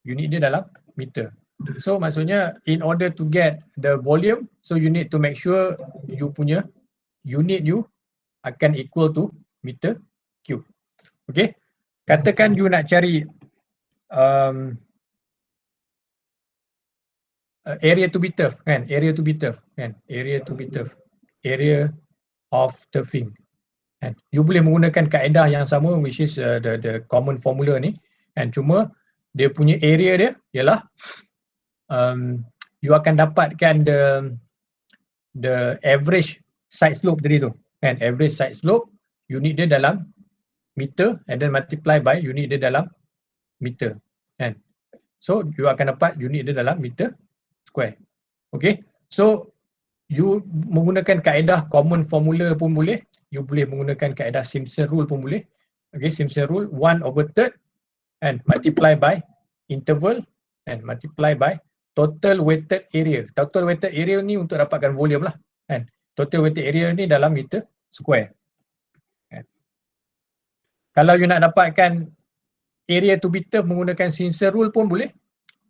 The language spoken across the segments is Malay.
Unit dia dalam meter. So maksudnya in order to get the volume, so you need to make sure you punya unit you akan equal to meter cube. Okay. Katakan you nak cari area to be turf kan, area to be turf kan, area to be turf, area of turfing kan. You boleh menggunakan kaedah yang sama which is the common formula ni kan, cuma dia punya area dia ialah you akan dapatkan the average side slope tadi tu kan, average side slope unit dia dalam meter and then multiply by unit dia dalam meter kan. So you akan dapat unit dia dalam meter square. Okay, so you menggunakan kaedah common formula pun boleh, you boleh menggunakan kaedah Simpson rule pun boleh. Okay, Simpson rule 1/3 and multiply by interval and multiply by total weighted area. Total weighted area ni untuk dapatkan volume lah kan. Total weighted area ni dalam meter square kan. Kalau you nak dapatkan area to be turf menggunakan Simpson rule pun boleh.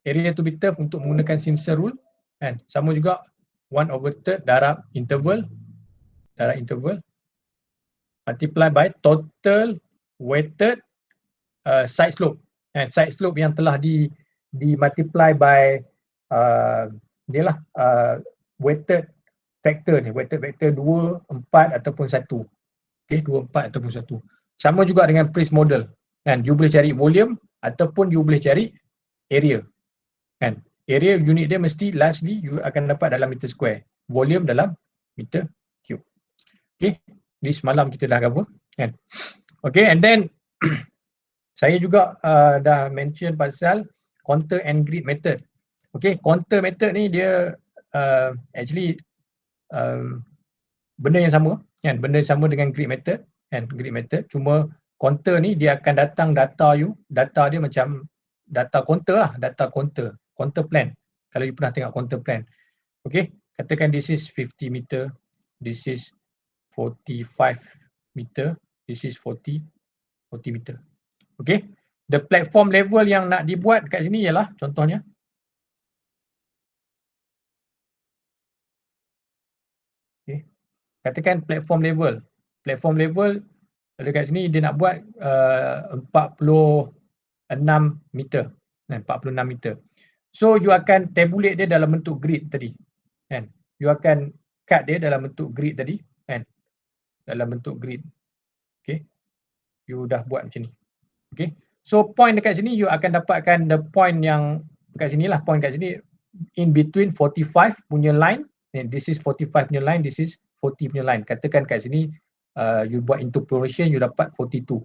Area to be turf untuk menggunakan Simpson rule kan, sama juga 1/3 darab interval multiply by total weighted side slope, and side slope yang telah di multiply by dia lah weighted factor ni, weighted factor 2, 4 ataupun 1. Okay, 2, 4 ataupun 1. Sama juga dengan Price model kan, you boleh cari volume ataupun you boleh cari area kan. Area unit dia mesti lastly you akan dapat dalam meter square, volume dalam meter cube. Okay, ni semalam kita dah cover kan. Okay, and then saya juga dah mention pasal contour and grid method. Okay, contour method ni dia actually benda yang sama kan, benda yang sama dengan grid method kan, grid method, cuma contour ni dia akan datang data dia macam data contour lah, data contour plan. Kalau you pernah tengok contour plan. Okay, katakan this is 50 meter, this is 45 meter, this is 40 meter. Okay, the platform level yang nak dibuat kat sini ialah contohnya okay, katakan platform level dekat sini dia nak buat 46 meter, 46 meter. So you akan tabulate dia dalam bentuk grid tadi kan, you akan cut dia dalam bentuk grid tadi kan, dalam bentuk grid. Okay, you dah buat macam ni. Okay, so point dekat sini you akan dapatkan the point yang dekat sini lah, point kat sini in between 45 punya line, and this is 45 punya line, this is 40 punya line. Katakan kat sini you buat interpolation you dapat 42.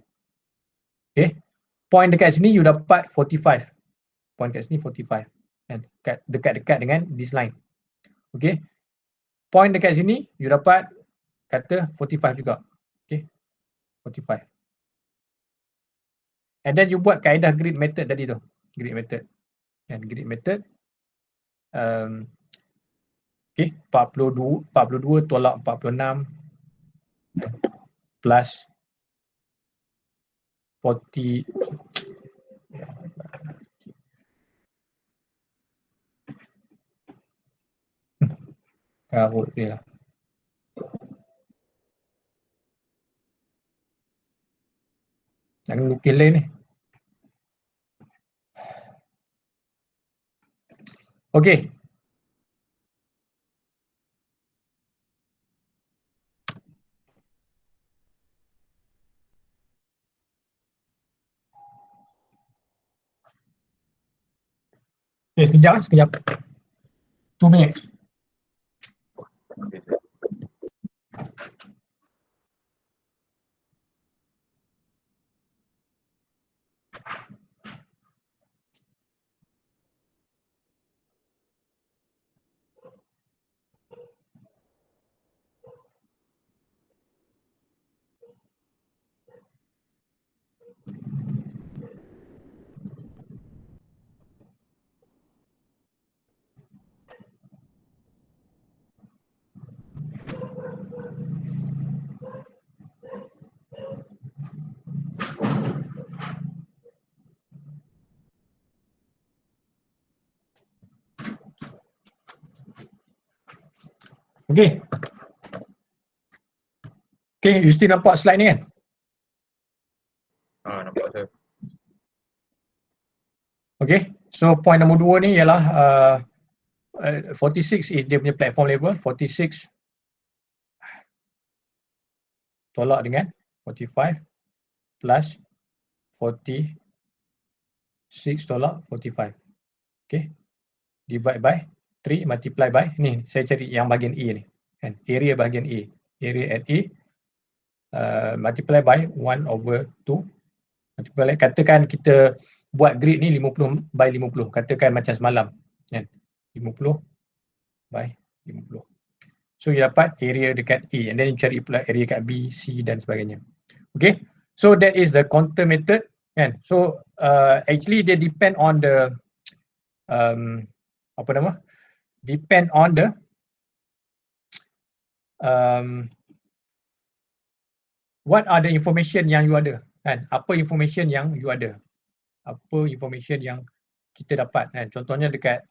Okay, point dekat sini you dapat 45, point kat sini 45 and dekat-dekat dengan this line. Okay, point dekat sini you dapat kata 45 juga. Okay, 45. And then you buat kaedah grid method tadi tu, grid method. And grid method okay, 42 tolak 46 plus 40 karut dia. Nak lukis lain ni. Okey. Sekejap. 2 minutes. Okay. Okay, you still nampak slide ni kan? Nampak sir. Okay, so point nombor 2 ni ialah 46 is dia punya platform level, 46 tolak dengan 45 plus 46 tolak 45. Okay, divide by 3 multiply by, ni saya cari yang bahagian A ni kan, area bahagian A, area at A multiply by 1/2, multiply, katakan kita buat grid ni 50 by 50, katakan macam semalam kan, 50 by 50. So you dapat area dekat A, and then you cari pula area dekat B, C dan sebagainya. Okay, so that is the contour method kan. So actually they depend on the depend on the what are the information yang you ada kan, apa information yang you ada, apa information yang kita dapat kan. Contohnya dekat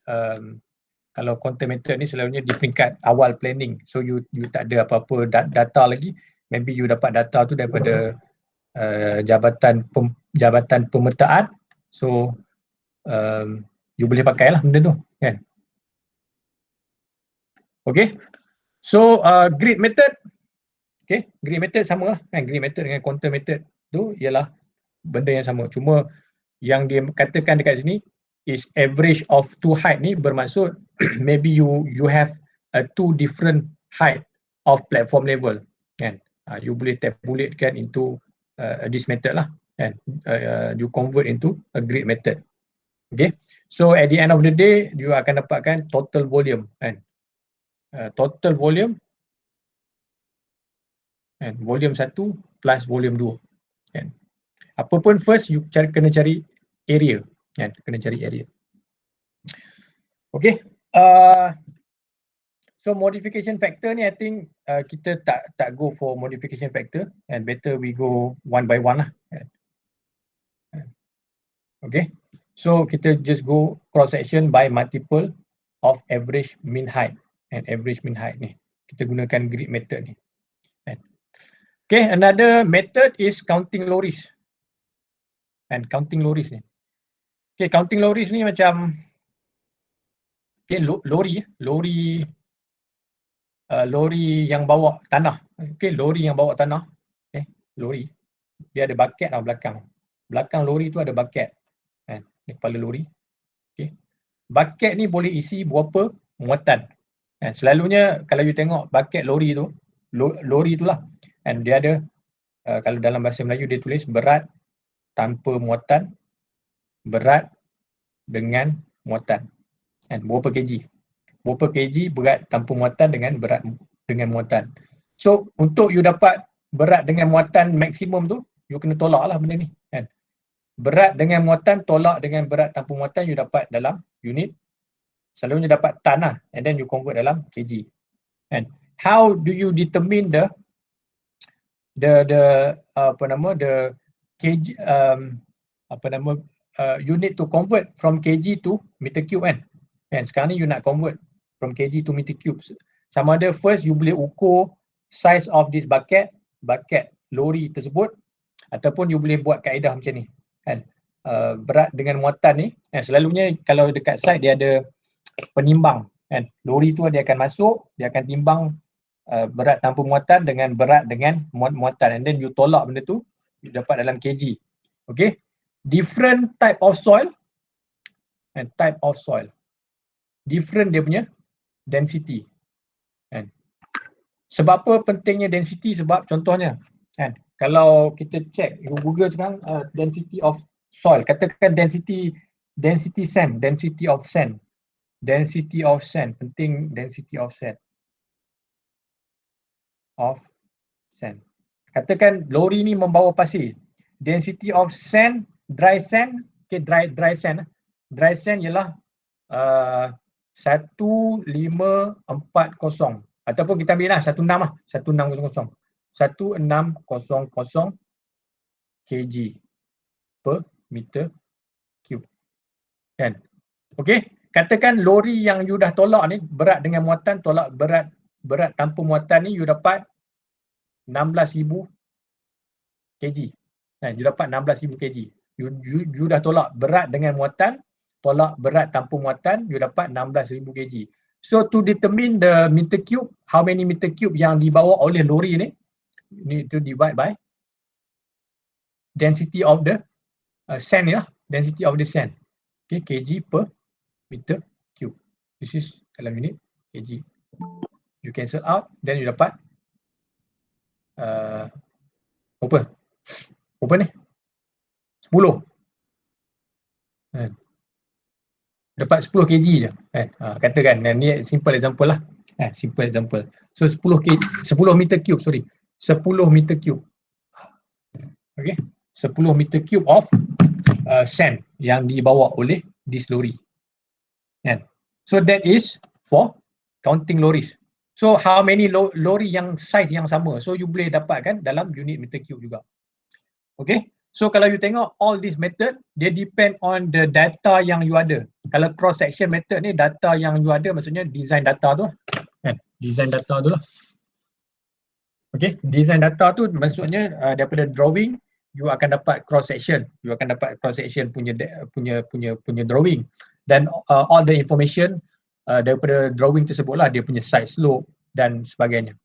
kalau contour method ni selalunya di peringkat awal planning, so you tak ada apa-apa data lagi, maybe you dapat data tu daripada jabatan pemetaan, so you boleh pakailah benda tu kan. Okay, so grid method, okay, grid method sama lah kan, grid method dengan contour method tu ialah benda yang sama, cuma yang dia katakan dekat sini is average of two height ni bermaksud maybe you have two different height of platform level kan. You boleh tabulate kan into this method lah kan, you convert into a grid method. Okay, so at the end of the day you akan dapatkan total volume kan, total volume kan, volume 1 plus volume 2 kan. Apa pun first you kena cari area kan, kena cari area. Okay, so modification factor ni I think kita tak go for modification factor, and better we go one by one lah kan. Okay, so kita just go cross section by multiple of average mean height, and average mean height ni kita gunakan grid method ni kan. Okay, another method is counting lorries, and counting lorries ni, okay, counting lorries ni macam okay, lori yang bawa tanah. Okay, lori yang bawa tanah. Okay, lori. Dia ada bucket tau belakang. Belakang lori tu ada bucket. Kan, ni kepala lori. Okay. Bucket ni boleh isi berapa muatan. Kan, selalunya kalau you tengok bucket lori tu, lori tu lah. And dia ada, kalau dalam bahasa Melayu dia tulis berat tanpa muatan, berat dengan muatan. Kan, berapa kg? Berapa kg berat tanpa muatan dengan berat dengan muatan. So untuk you dapat berat dengan muatan maksimum tu, you kena tolak lah benda ni kan. Berat dengan muatan tolak dengan berat tanpa muatan, you dapat dalam unit. Selalunya dapat tan lah, and then you convert dalam kg. And how do you determine the kg, you need to convert from kg to meter cube kan. And sekarang ni you nak convert from kg to meter cube. Sama ada first you boleh ukur size of this bucket lori tersebut, ataupun you boleh buat kaedah macam ni kan. Berat dengan muatan ni, selalunya kalau dekat site dia ada penimbang kan. Lori tu dia akan masuk, dia akan timbang berat tanpa muatan dengan berat dengan muatan, and then you tolak benda tu, you dapat dalam kg. Okay, different type of soil and type of soil, different dia punya density kan. Sebab apa pentingnya density? Sebab contohnya kan, kalau kita check, you Google sekarang density of soil, katakan density sand, density of sand, penting density of sand. Katakan lori ni membawa pasir, density of sand, dry sand, okay, dry sand ialah 1540, ataupun kita ambil lah 16 lah, 1600 kg per meter cube kan. Okey, katakan lori yang you dah tolak ni berat dengan muatan tolak berat berat tanpa muatan ni you dapat 16,000 kg. You dapat 16,000 kg. You dah tolak berat dengan muatan, tolak berat tanpa muatan, you dapat 16,000 kg. So to determine the meter cube, how many meter cube yang dibawa oleh lori ni, you need to divide by density of the sand lah, density of the sand. Okay, kg per meter cube. This is dalam unit kg. You cancel out, then you dapat apa ni? 10. Dapat 10 kg je. Katakan, ni simple example lah. Simple example. So 10 meter cube, sorry. 10 meter cube. Okay. 10 meter cube of sand yang dibawa oleh this lorry. So that is for counting lorries. So how many lorry yang size yang sama? So you boleh dapatkan dalam unit meter cube juga. Okay. So kalau you tengok all this method, dia depend on the data yang you ada. Kalau cross section method ni, data yang you ada maksudnya design data tu. Design data tu lah. Okay, design data tu maksudnya daripada drawing, you akan dapat cross section. You akan dapat cross section punya drawing. Dan all the information daripada drawing tersebut lah, dia punya side slope dan sebagainya.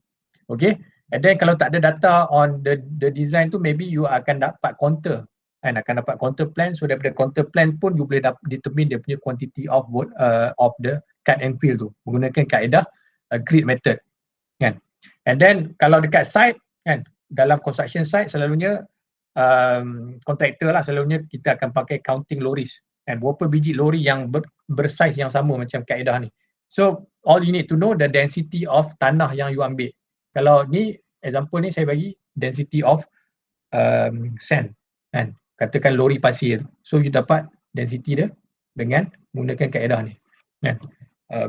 Okay. And then kalau tak ada data on the design tu, maybe you akan dapat counter. Akan dapat counter plan. So daripada counter plan pun you boleh determine dia punya quantity of the cut and fill tu menggunakan kaedah grid method. Kan? And then kalau dekat site, kan, dalam construction site selalunya kontraktor lah, selalunya kita akan pakai counting lorries. And berapa biji lori yang bersaiz yang sama macam kaedah ni. So all you need to know the density of tanah yang you ambil. Kalau ni example ni saya bagi density of sand, kan, katakan lori pasir, so you dapat density dia dengan menggunakan kaedah ni, kan.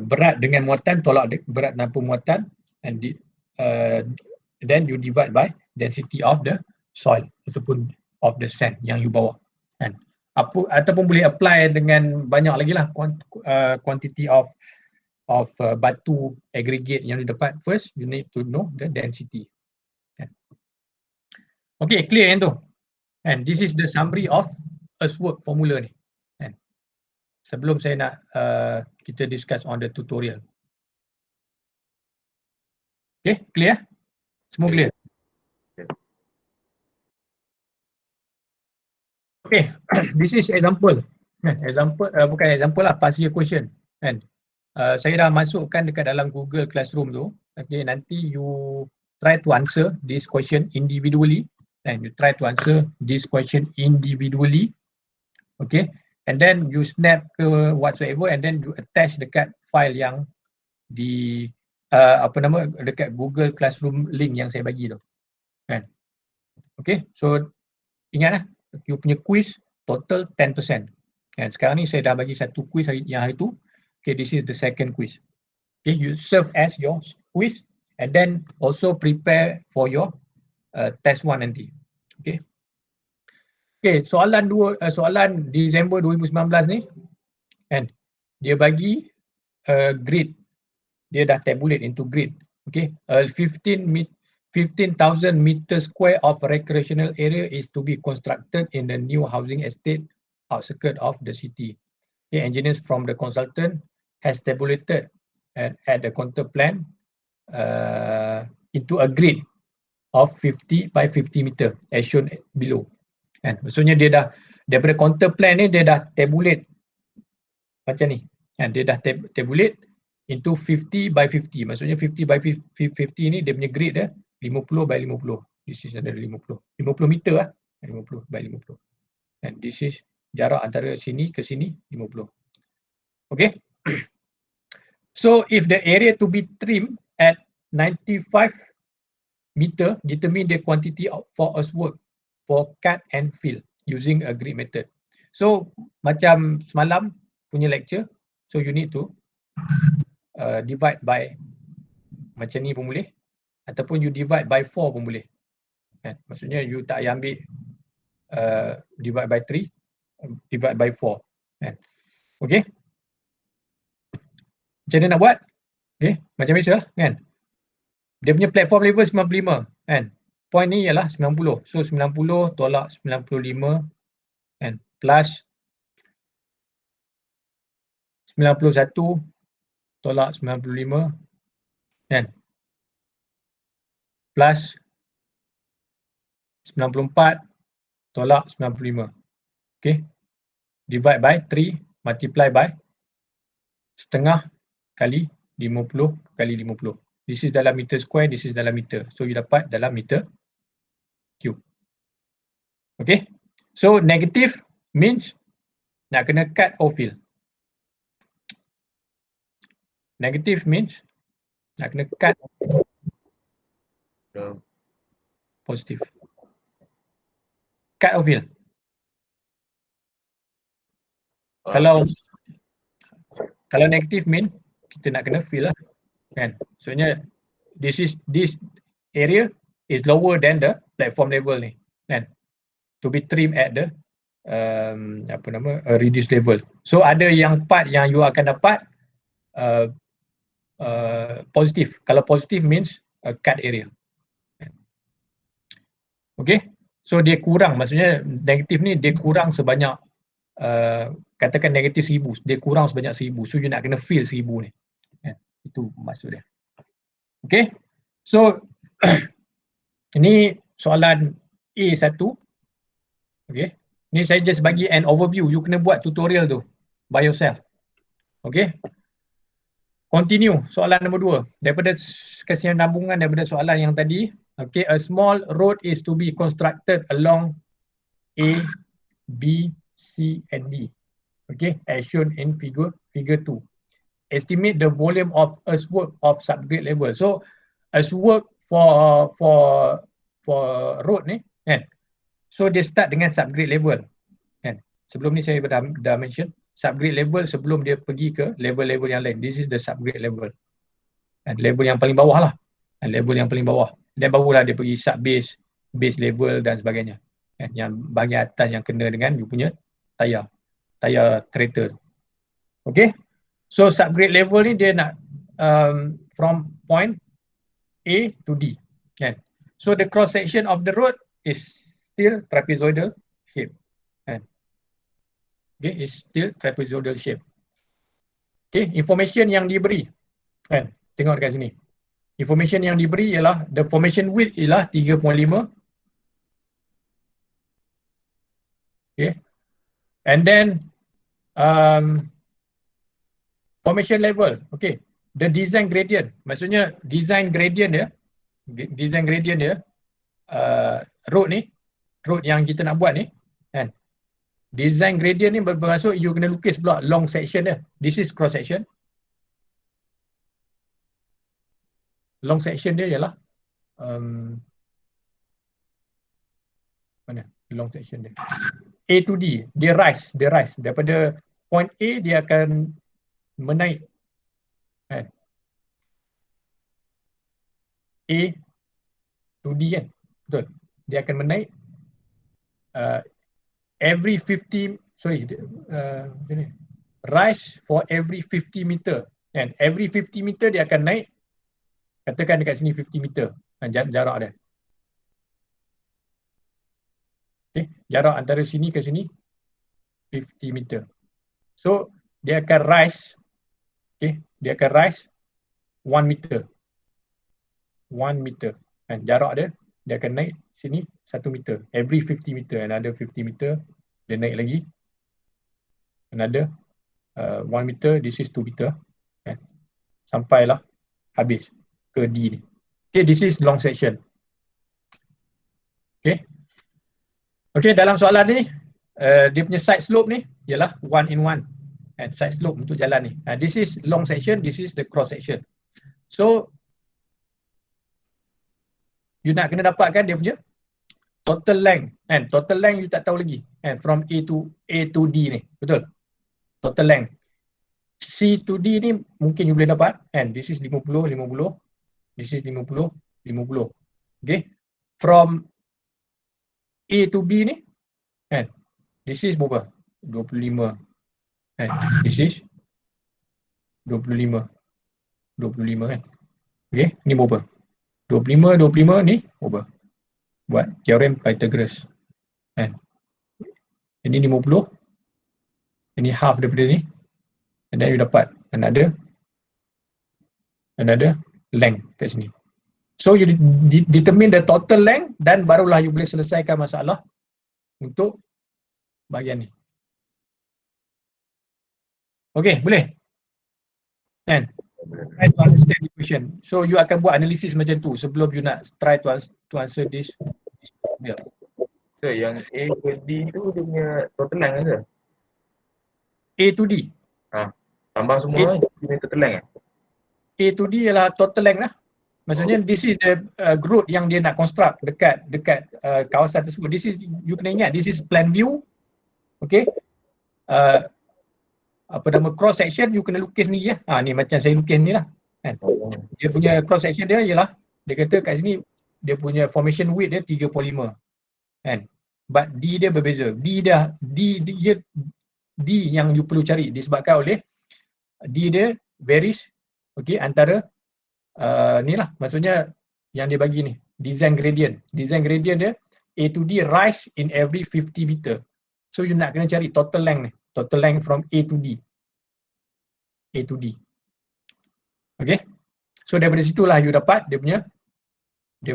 Berat dengan muatan tolak berat tanpa muatan, and then you divide by density of the soil ataupun of the sand yang you bawa, kan. Ataupun boleh apply dengan banyak lagi lah quantity of batu aggregate yang you dapat. First you need to know the density. Okay, clear yang tu. And this is the summary of earthwork formula ni. Sebelum saya nak kita discuss on the tutorial. Okay, clear? Semua clear? Okay, this is example. Example, bukan example lah, past year question. Saya dah masukkan dekat dalam Google Classroom tu. Okay, nanti you try to answer this question individually, and you try to answer this question individually. Okay, and then you snap ke whatsoever, and then you attach dekat file yang di dekat Google Classroom link yang saya bagi tu. Kan? Okay, so ingatlah, you punya quiz total 10%. Kan? Sekarang ni saya dah bagi satu quiz hari tu. Okay, this is the second quiz. Okay, you serve as your quiz and then also prepare for your test 1 nanti. Okay. Okay, soalan Disember 2019 ni, kan, dia bagi grid. Dia dah tabulate into grid. Okay, 15,000 meter square of recreational area is to be constructed in the new housing estate outskirts of the city. Okay, engineers from the consultant has tabulated at the counter plan into a grid of 50 by 50 meter as shown below. Kan? Maksudnya dia dah daripada counter plan ni dia dah tabulate macam ni. Kan? Dia dah tabulate into 50 by 50. Maksudnya 50 by 50 ni dia punya grid dia 50 by 50. This is ada 50 meter lah. 50 by 50. And this is jarak antara sini ke sini 50. Okay. So if the area to be trimmed at 95 meter, determine the quantity for earthwork for cut and fill using a grid method. So macam semalam punya lecture, so you need to divide by macam ni pun boleh, ataupun you divide by 4 pun boleh. Kan? Maksudnya you tak payah ambil divide by 3, divide by 4. Kan? Okay. Macam mana nak buat? Okay, macam biasa lah, kan. Dia punya platform level 95 kan. Point ni ialah 90. So 90 tolak 95 kan, plus 91 tolak 95 kan, plus 94 tolak 95. Okay, divide by 3, multiply by setengah kali 50 kali 50. This is dalam meter square, this is dalam meter. So you dapat dalam meter cube. Okay, so negative means nak kena cut or fill. Negative means nak kena cut positive. Cut or fill. Kalau negative mean kita nak kena fill lah kan. Soalnya this area is lower than the platform level ni kan, to be trimmed at the reduced level. So ada yang part yang you akan dapat positif. Kalau positif means cut area. Okay, so dia kurang, maksudnya negatif ni dia kurang sebanyak katakan negatif 1000, dia kurang sebanyak 1000. So you nak kena fill 1000 ni. Itu maksud dia. Okay, so ini soalan A1. Okay, ni saya just bagi an overview. You kena buat tutorial tu by yourself. Okay, continue soalan nombor 2 daripada kesinambungan daripada soalan yang tadi. Okay, a small road is to be constructed along A, B, C and D. Okay, as shown in figure 2. Estimate the volume of earthwork of subgrade level. So earthwork for road ni kan. So dia start dengan subgrade level kan. Sebelum ni saya dah mention subgrade level sebelum dia pergi ke level-level yang lain. This is the subgrade level. And level yang paling bawah lah. And level yang paling bawah. Dan barulah dia pergi sub-base, base level dan sebagainya. And yang bahagian atas yang kena dengan you punya tayar kereta. Okay. So subgrade level ni dia nak from point A to D. Kan. So the cross section of the road is still trapezoidal shape. Kan. Okay, is still trapezoidal shape. Okay, information yang diberi. Kan. Tengok dekat sini. Information yang diberi ialah the formation width ialah 3.5. Okay. And then formation level. Okay. The design gradient. Maksudnya design gradient dia road yang kita nak buat ni kan. Design gradient ni bermaksud you kena lukis pula long section dia. This is cross section. Long section dia ialah mana long section dia, A to D, dia rise daripada point A dia akan menaik kan, A to D kan, betul, dia akan menaik every 50 rise for every 50 meter kan, every 50 meter dia akan naik, katakan dekat sini 50 meter jarak dia. Okay, jarak antara sini ke sini 50 meter. So dia akan rise, okay, dia akan rise 1 meter. 1 meter. Dan jarak dia akan naik sini 1 meter. Every 50 meter, another 50 meter, dia naik lagi. Another 1 meter, this is 2 meter. Okay. Sampailah habis ke D ni. Okay, this is long section. Okay. Okay, dalam soalan ni, dia punya side slope ni ialah 1 in 1. And side slope untuk jalan ni. This is long section, this is the cross section. So, you nak kena dapatkan dia punya total length. And total length you tak tahu lagi. And from A to D ni, betul? Total length. C to D ni mungkin you boleh dapat. And this is 50, 50. This is 50, 50. Okay. From A to B ni, and this is berapa? 25. And this is 25 kan. Okay, ni berapa? 25 ni ubah. Buat teorem Pythagoras. Kan? Ini 50. Ini half daripada ni. And then you dapat another length kat sini. So you determine the total length dan barulah you boleh selesaikan masalah untuk bahagian ni. Okay, boleh? Kan? Try to understand the question. So you akan buat analisis macam tu sebelum you nak try to answer this problem. So yang A ke D tu dia punya total length ke? A to D. Tambah semua dia punya total length. A to D ialah total length lah. Maksudnya this is the road yang dia nak construct dekat kawasan tersebut. This is, you kena ingat, this is plan view. Okay. Apa nama cross section you kena lukis ni ya. Ni macam saya lukis ni lah. Kan? Dia punya cross section dia ialah, dia kata kat sini dia punya formation width dia 3.5. Kan? But D dia berbeza. D yang you perlu cari disebabkan oleh D dia varies antara ni lah, maksudnya yang dia bagi ni design gradient dia A to D rise in every 50 meter. So you nak kena cari total length ni, total length from A to D. Okay, so daripada situlah you dapat dia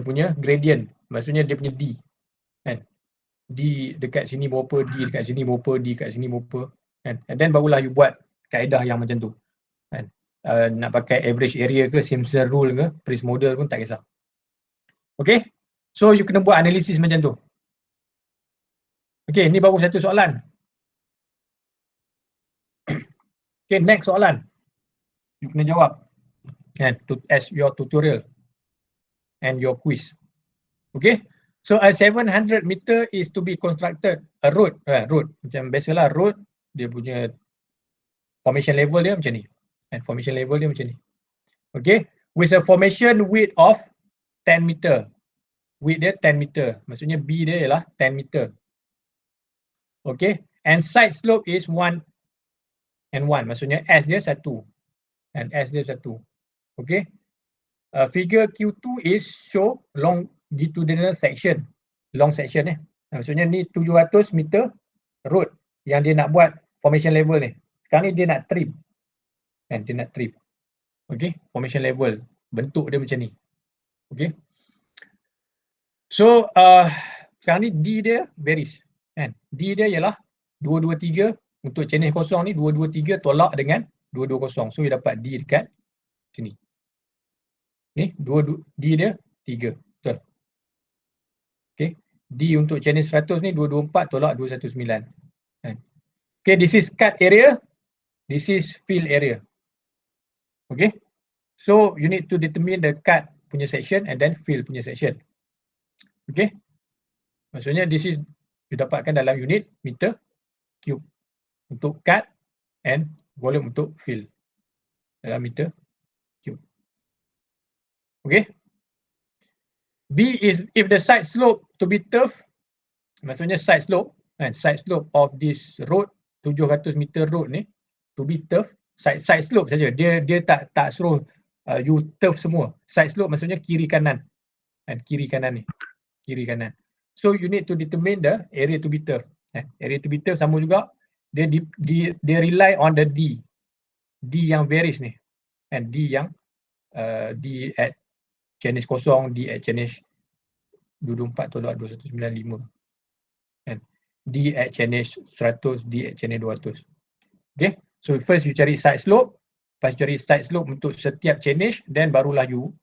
punya gradient, maksudnya dia punya D kan. D dekat sini berapa, D dekat sini berapa, D dekat sini berapa kan. And then barulah you buat kaedah yang macam tu kan. Nak pakai average area ke, Simpson rule ke, Price model pun tak kisah. Okay, so you kena buat analisis macam tu. Okay, ni baru satu soalan. Okay, next soalan you kena jawab as your tutorial and your quiz. Okay, so a 700 meter is to be constructed, a road macam biasalah road, dia punya formation level dia macam ni and formation level dia macam ni. Okay, with a formation width of 10 meter, width dia 10 meter, maksudnya B dia ialah 10 meter. Okay, and side slope is 1 and 1, maksudnya S dia 1 and S dia 1. Okay, figure Q2 is show longitudinal section, long section maksudnya ni 700 meter road yang dia nak buat formation level ni. Sekarang ni dia nak trim kan, dia nak trim. Okay, formation level bentuk dia macam ni. Okay, so sekarang ni D dia varies kan. D dia ialah 223 untuk channel kosong ni, 223 tolak dengan 220. So dia dapat D dekat sini. Ni D dia 3. Betul. Okay, D untuk channel 100 ni 224 tolak 219 kan. Okay, this is cut area, this is fill area. Okay, so you need to determine the cut punya section and then fill punya section. Okay, maksudnya this is you dapatkan dalam unit meter cube untuk cut and volume untuk fill dalam meter cube. Okay, B is if the side slope to be turf, maksudnya side slope of this road 700 meter road ni to be turf, side slope saja, dia tak suruh you turf semua. Side slope maksudnya kiri kanan kan, kiri kanan ni, kiri kanan. So you need to determine the area to be turf. Area to be turf sama juga, dia rely on the D yang varies ni and D yang D at channel kosong, D at channel 24 tolak 2195 kan, D at channel 100, D at channel 200. Okay, so first you cari side slope, lepas cari side slope untuk setiap channel, then barulah you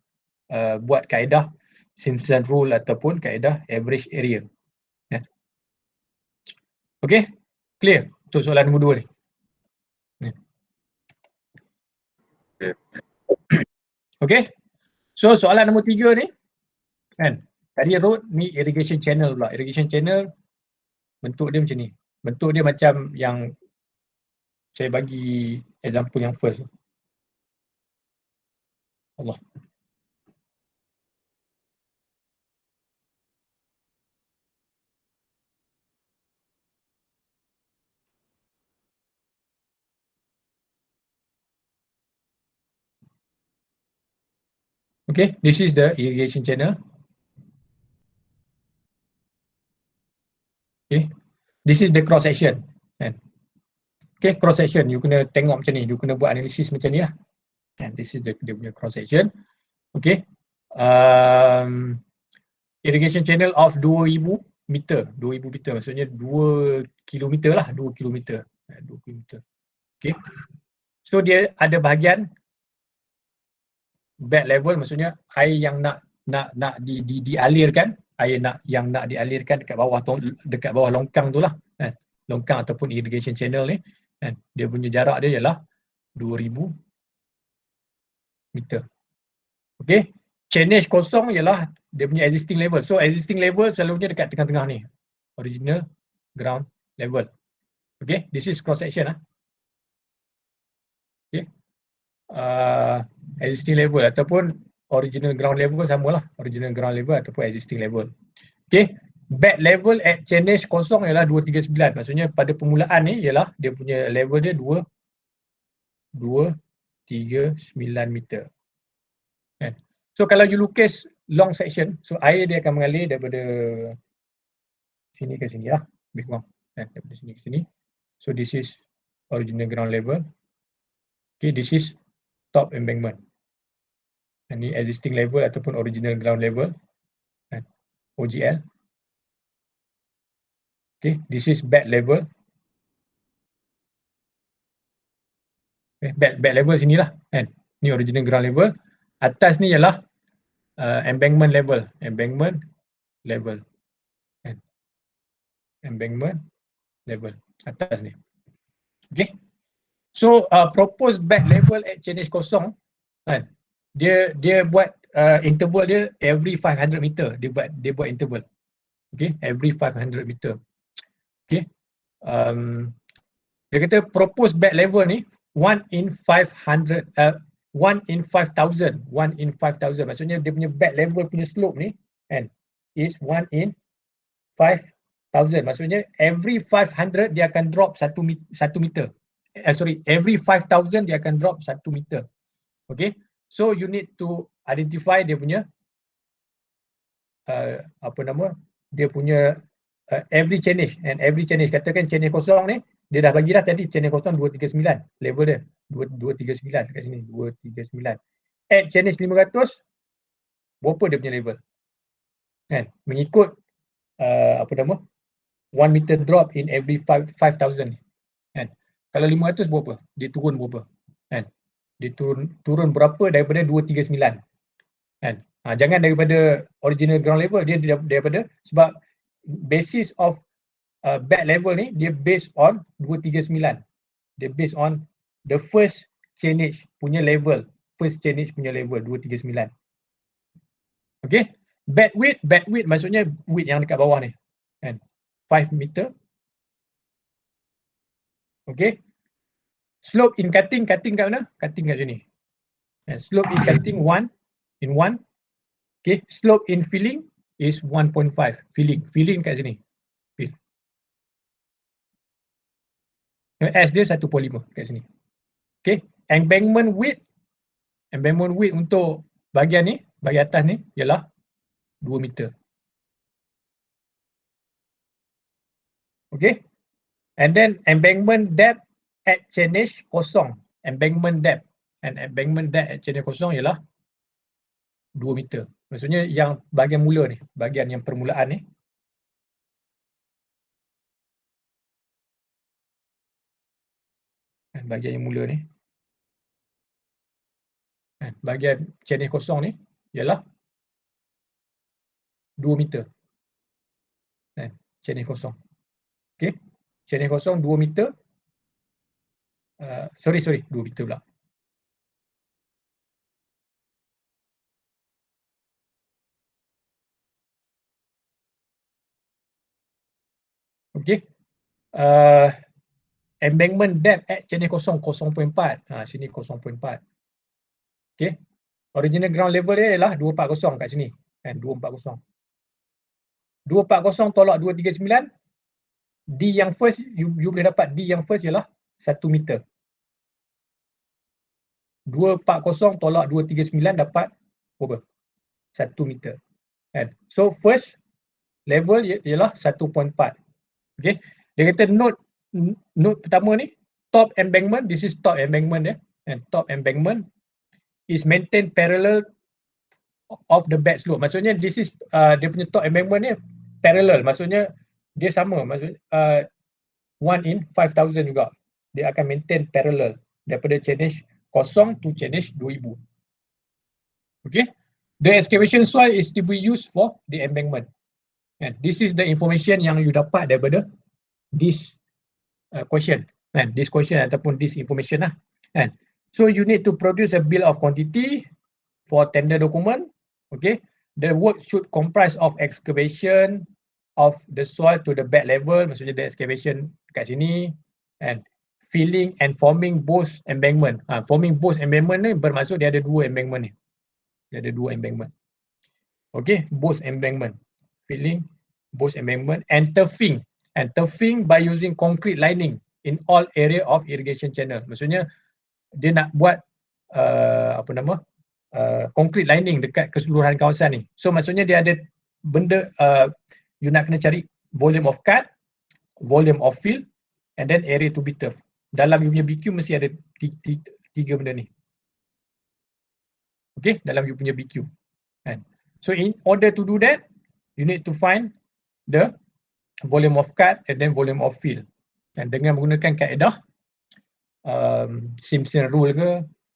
buat kaedah Simpson rule ataupun kaedah average area. Okay, clear untuk soalan nombor 2 ni. Okay, so soalan nombor 3 ni kan, tadi road ni irrigation channel pula. Irrigation channel bentuk dia macam ni. Bentuk dia macam yang saya bagi example yang first. Allah. Okay, this is the irrigation channel. Okay, this is the cross section. Okay, cross section, you kena tengok macam ni, you kena buat analisis macam ni lah. And this is dia punya cross section. Okay, irrigation channel of 2000 meter, 2000 meter maksudnya 2 kilometer lah, 2 kilometer. 2 kilometer. Okay, so dia ada bahagian bed level, maksudnya air yang nak dialirkan, air yang nak dialirkan dekat bawah longkang tu lah, kan? Longkang ataupun irrigation channel ni, kan? Dia punya jarak dia ialah 2000 meter. Okay, chainage kosong ialah dia punya existing level. So existing level selalunya dekat tengah-tengah ni, original ground level. Okay, this is cross section lah. Okay, existing level ataupun original ground level sama lah, original ground level ataupun existing level. Okay, bed level at chainage kosong ialah 239, maksudnya pada permulaan ni ialah dia punya level dia 239 meter. Kan? So kalau you lukis long section, so air dia akan mengalir daripada sini ke sini lah, lebih kurang, kan? Daripada sini ke sini. So this is original ground level. Okay, this is top embankment. Ini existing level ataupun original ground level, kan? OGL. Okay, this is bed level. Okay, bed level sinilah, kan? Ni original ground level. Atas ni ialah embankment level, embankment level, kan? Embankment level atas ni. Okay. So proposed bed level at chainage kosong, kan? Dia buat interval dia every 500 meter. Dia buat interval. Okay, every 500 meter. Okay. Dia kata proposed bed level ni 1 in 500, 1 in 5,000, 1 in 5,000. Maksudnya dia punya bed level punya slope ni, kan, is 1 in 5,000. Maksudnya every 500 dia akan drop 1 meter. Every 5,000 dia akan drop 1 meter. Okay, so you need to identify dia punya dia punya every chainage, and every chainage, katakan chainage kosong ni dia dah bagi dah tadi, chainage kosong 239 level dia 239 kat sini, 239. At chainage 500 berapa dia punya level, kan, mengikut 1 meter drop in every 5,000, kan. Kalau 500 berapa? Dia turun berapa? Kan? Dia turun berapa daripada 239? Kan? Jangan daripada original ground level, dia daripada, sebab basis of bed level ni dia based on 239. Dia based on the first chainage punya level, first chainage punya level 239. Okay? Bed width maksudnya width yang dekat bawah ni, kan? 5 meter. Okay. Slope in cutting kat mana? Cutting kat sini. And slope in cutting 1 in 1. Okay. Slope in filling is 1.5. Filling kat sini. Fill. S dia 1.5 kat sini. Okay. Embankment width untuk bahagian ni, bahagian atas ni ialah 2 meter. Okay. And then embankment depth at chainage kosong. Embankment depth. And embankment depth at chainage kosong ialah 2 meter. Maksudnya yang bahagian mula ni, bahagian yang permulaan ni. Dan bahagian yang mula ni. Dan bahagian chainage kosong ni ialah 2 meter. Dan chainage kosong. Okay. Chainage kosong 2 meter. 2 meter pula. Okay. Embankment depth at chainage kosong 0.4. Sini 0.4. Okay. Original ground level dia ialah 240 kat sini. Kan, 240. 240 tolak 239. D yang first, you boleh dapat D yang first ialah 1 meter. 240 tolak 239 dapat berapa? 1 meter. Kan? So first level ialah 1.4. Okay. Dia kata note pertama ni, top embankment, this is top embankment ya. And top embankment is maintained parallel of the bed slope. Maksudnya this is dia punya top embankment ni parallel. Maksudnya dia sama. Maksudnya 1 in 5,000 juga. Dia akan maintain parallel daripada challenge 0 to challenge 2000. Okay. The excavation soil is to be used for the embankment. And this is the information yang you dapat daripada this question. And this question ataupun this information lah. And so you need to produce a bill of quantity for tender document. Okay. The work should comprise of excavation of the soil to the bed level. Maksudnya the excavation kat sini. And filling and forming both embankment. Forming both embankment ni bermaksud dia ada dua embankment ni. Dia ada dua embankment. Okay, both embankment. Filling both embankment and turfing. And turfing by using concrete lining in all area of irrigation channel. Maksudnya dia nak buat concrete lining dekat keseluruhan kawasan ni. So maksudnya dia ada benda you nak kena cari volume of cut, volume of fill and then area to be turf. Dalam you punya BQ mesti ada tiga benda ni. Okay, dalam you punya BQ. Kan? So in order to do that, you need to find the volume of cut and then volume of fill. Dan dengan menggunakan kaedah Simpson rule ke,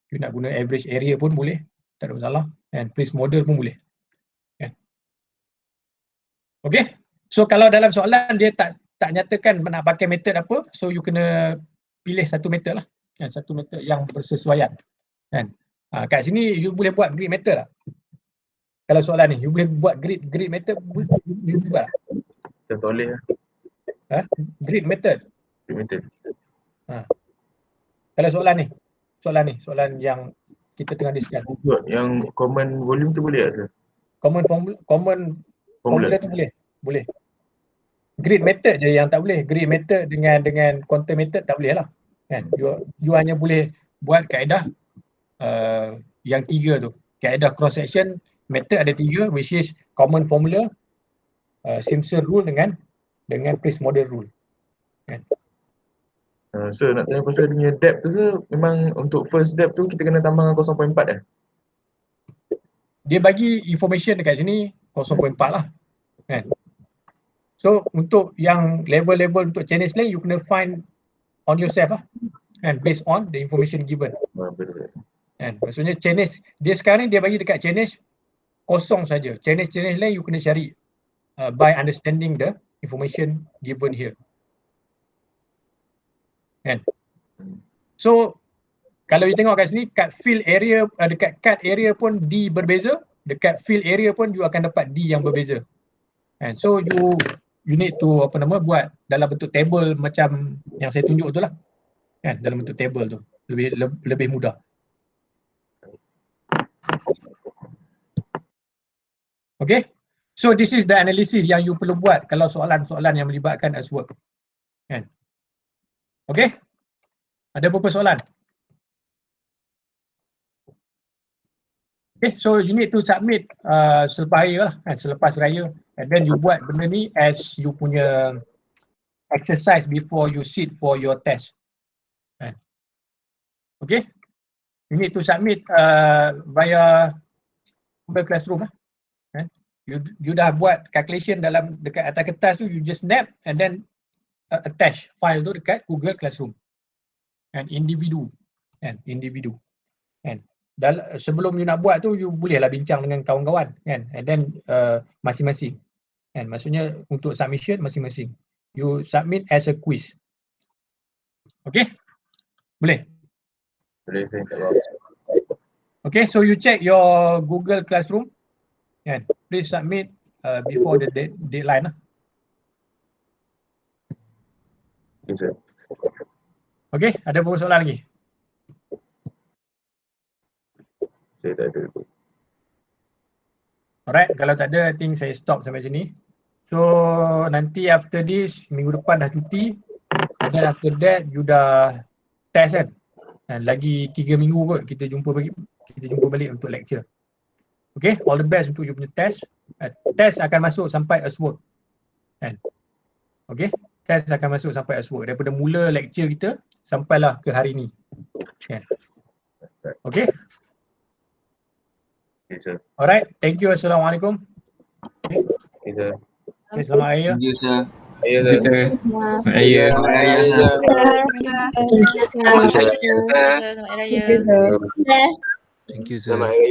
you nak guna average area pun boleh, tak ada masalah. And Price model pun boleh. Kan? Okay, so kalau dalam soalan dia tak nyatakan nak pakai method apa, so you kena pilih satu method lah. Kan? Satu method yang bersesuaian. Kan? Kat sini you boleh buat grid method lah. Kalau soalan ni, you boleh buat grid method, you boleh buat lah. Contoh boleh lah. Grid method. Grid method. Kalau soalan yang kita tengah discuss. Yang common volume tu boleh tak? Common formula tu boleh. Grid method je yang tak boleh. Grid method dengan quantum method tak boleh lah. Kan? You hanya boleh buat kaedah yang tiga tu. Kaedah cross section method ada tiga, which is common formula, Simpson rule dengan Price model rule. Kan? So nak tanya pasal dia punya depth tu ke, memang untuk first depth tu kita kena tambah 0.4 dah? Dia bagi information dekat sini 0.4 lah. Kan? So untuk yang level-level untuk challenge lain, you kena find on yourself lah. Kan? Based on the information given. Betul. Kan? Maksudnya challenge, dia sekarang ni dia bagi dekat challenge kosong saja. Challenge lain you kena cari by understanding the information given here. Kan? So kalau you tengok kat sini, cut fill area, dekat cut area pun D berbeza, dekat fill area pun you akan dapat D yang berbeza. And so you need to buat dalam bentuk table macam yang saya tunjuk tu lah. Kan? Dalam bentuk table tu lebih mudah. Okay, so this is the analysis yang you perlu buat kalau soalan-soalan yang melibatkan earthwork. Kan? Okay, ada beberapa soalan? Okay, so you need to submit selepas raya lah, kan? Selepas raya, and then you buat benda ni as you punya exercise before you sit for your test. Kan? Okay, you need to submit via Google Classroom lah. Kan? You dah buat calculation dalam dekat atas kertas tu, you just snap and then attach file tu dekat Google Classroom. And individu. And sebelum you nak buat tu, you bolehlah bincang dengan kawan-kawan, kan? And then masing-masing. Kan? Maksudnya untuk submission masing-masing. You submit as a quiz. Okay? Boleh? Boleh, saya tak tahu. Okay, so you check your Google Classroom. Kan? Please submit before the deadline lah. Okay, sir. Okay, ada beberapa soalan lagi? Saya tak ada. Alright, kalau tak ada, I think saya stop sampai sini. So, nanti after this, minggu depan dah cuti. And then after that, you dah test kan? Dan lagi 3 minggu kot kita jumpa balik untuk lecture. Okay, all the best untuk you punya test. Test akan masuk sampai Earthwork. Kan? Okay, test akan masuk sampai Earthwork. Daripada mula lecture kita sampailah ke hari ni. Kan? Okay. Okay, sir. Alright, thank you. Assalamualaikum. Okay, sir. Okay, selamat hari raya. Thank you, sir. Ya, Thank you, sir. sir. Selamat Selamat Raya. Selamat Raya. Selamat Raya. Thank you, sir. Selamat Raya. Thank you, sir. Selamat hari raya.